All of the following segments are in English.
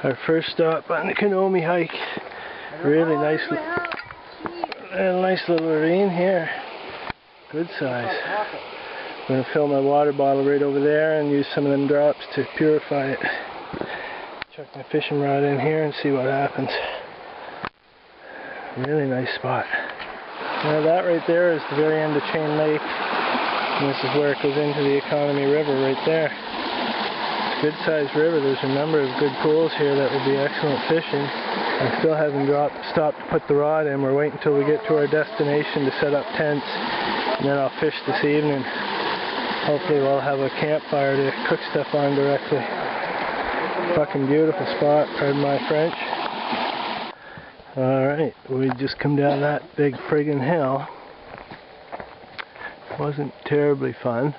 Our first stop on the Kenomee hike. Really nice little ravine here. Good size. I'm going to fill my water bottle right over there and use some of them drops to purify it. Chuck my fishing rod in here and see what happens. Really nice spot. Now that right there is the very end of Chain Lake. And this is where it goes into the Kenomee River right there. It's a good sized river. There's a number of good pools here that would be excellent fishing. I still haven't stopped to put the rod in. We're waiting until we get to our destination to set up tents. And then I'll fish this evening. Hopefully we'll have a campfire to cook stuff on directly. Fucking beautiful spot, pardon my French. Alright, we just come down that big friggin' hill. Wasn't terribly fun.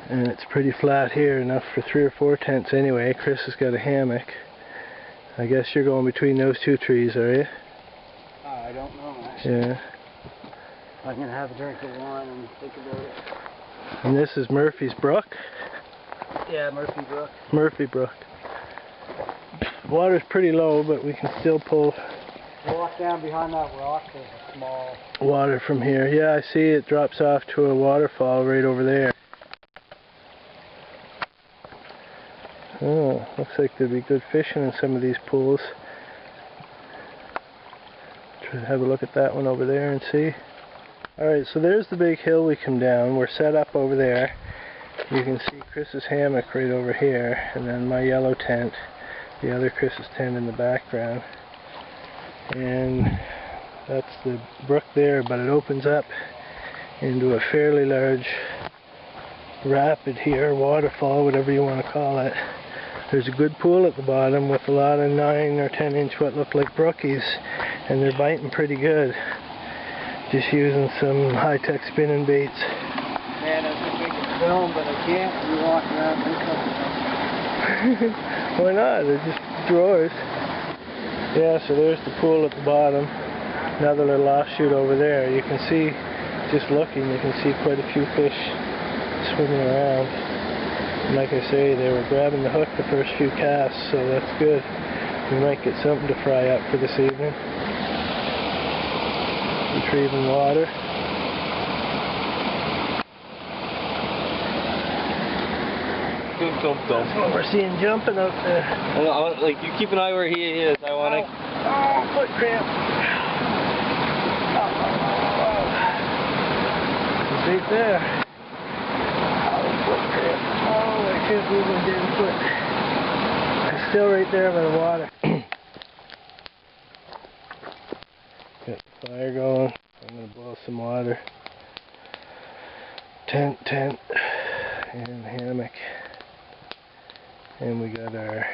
And it's pretty flat here, enough for 3 or 4 tents anyway. Chris has got a hammock. I guess you're going between those 2 trees, are you? I don't know, actually. Yeah. I'm going to have a drink of wine and think about it. And this is Murphy's Brook? Yeah, Murphy Brook. Murphy Brook. Water's pretty low, but we can still pull Walk down behind that rock, there's a small water from here. Yeah, I see it drops off to a waterfall right over there. Oh, looks like there'd be good fishing in some of these pools. Try to have a look at that one over there and see. Alright, so there's the big hill we come down. We're set up over there. You can see Chris's hammock right over here, and then my yellow tent, the other Chris's tent in the background. And that's the brook there, but it opens up into a fairly large rapid here, waterfall, whatever you want to call it. There's a good pool at the bottom with a lot of 9 or 10 inch what look like brookies, and they're biting pretty good. Just using some high-tech spinning baits. Man, I was going to make a film, but I can't. You walk around and something. Why not? They're just drawers. Yeah, so there's the pool at the bottom. Another little offshoot over there. You can see, just looking, you can see quite a few fish swimming around. And like I say, they were grabbing the hook the first few casts, so that's good. We might get something to fry up for this evening. Retrieving water. That's what we're seeing jumping up there. Like, you keep an eye where he is. I want to... Oh, foot cramp. He's right there. Oh, foot cramp. Oh, I can't move my damn foot. I'm still right there by the water. Got the fire going. I'm going to boil some water. Tent, and hammock. And we got our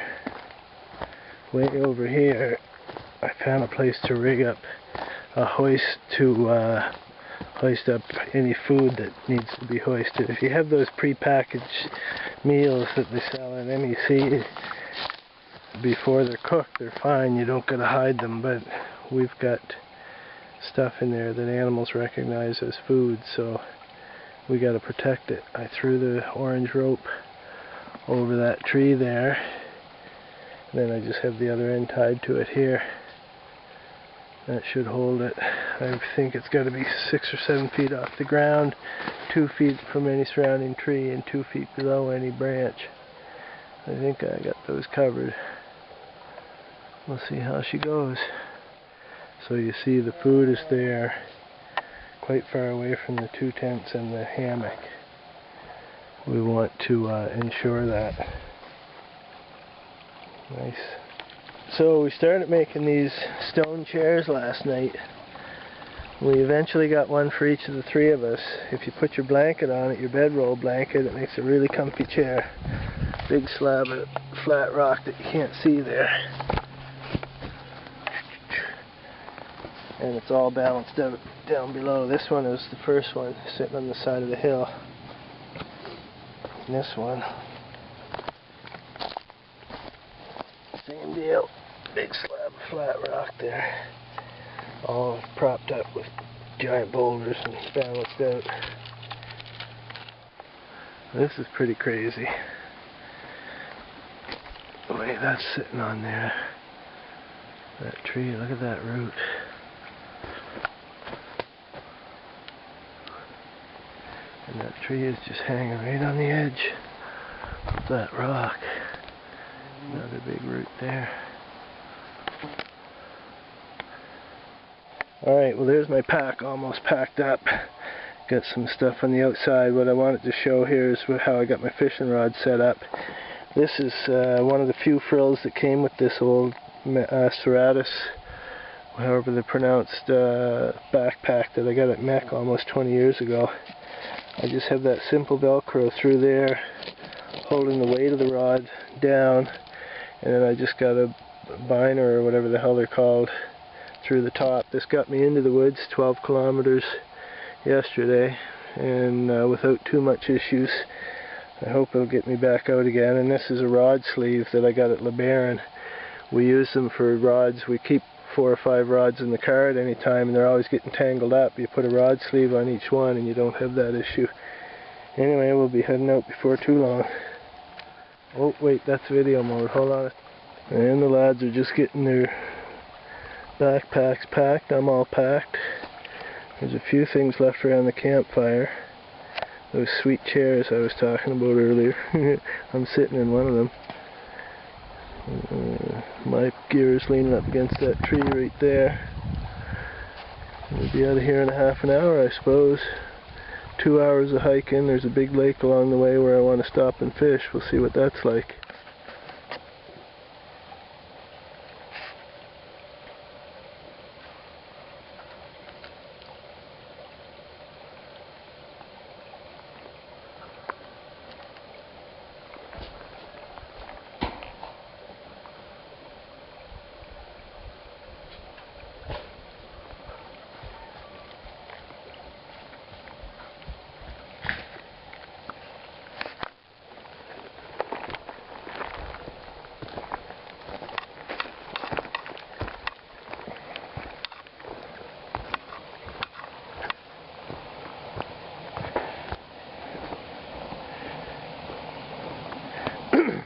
way over here. I found a place to rig up a hoist to hoist up any food that needs to be hoisted. If you have those pre-packaged meals that they sell at MEC before they're cooked, they're fine. You don't gotta hide them, but we've got stuff in there that animals recognize as food, so we gotta protect it. I threw the orange rope over that tree there, and then I just have the other end tied to it here. That should hold it. I think it's got to be 6 or 7 feet off the ground, 2 feet from any surrounding tree, and 2 feet below any branch. I think I got those covered. We'll see how she goes. So you see the food is there, quite far away from the 2 tents and the hammock. We want to ensure that. Nice. So we started making these stone chairs last night. We eventually got one for each of the 3 of us. If you put your blanket on it, your bedroll blanket, it makes a really comfy chair. Big slab of flat rock that you can't see there. And it's all balanced out down below. This one is the first one, sitting on the side of the hill. And this one, same deal. Big slab of flat rock there. All propped up with giant boulders and balanced out. This is pretty crazy. way that's sitting on there. That tree, look at that root. And that tree is just hanging right on the edge of that rock. Another big root there. Alright, well there's my pack almost packed up. Got some stuff on the outside. What I wanted to show here is how I got my fishing rod set up. This is one of the few frills that came with this old Serratus, however they're pronounced, backpack that I got at Mech almost 20 years ago. I just have that simple Velcro through there, holding the weight of the rod down, and then I just got a biner, or whatever the hell they're called, through the top. This got me into the woods 12 kilometers yesterday, and without too much issues. I hope it'll get me back out again. And this is a rod sleeve that I got at LeBaron. We use them for rods. We keep 4 or 5 rods in the car at any time, and they're always getting tangled up. You put a rod sleeve on each one and you don't have that issue. Anyway, we'll be heading out before too long. Oh wait, that's video mode, hold on. And the lads are just getting their backpacks packed. I'm all packed. There's a few things left around the campfire. Those sweet chairs I was talking about earlier. I'm sitting in one of them. My gear is leaning up against that tree right there. We'll be out of here in a half an hour, I suppose. 2 hours of hiking. There's a big lake along the way where I want to stop and fish. We'll see what that's like.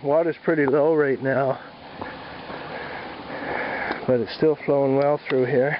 Water's pretty low right now, but it's still flowing well through here.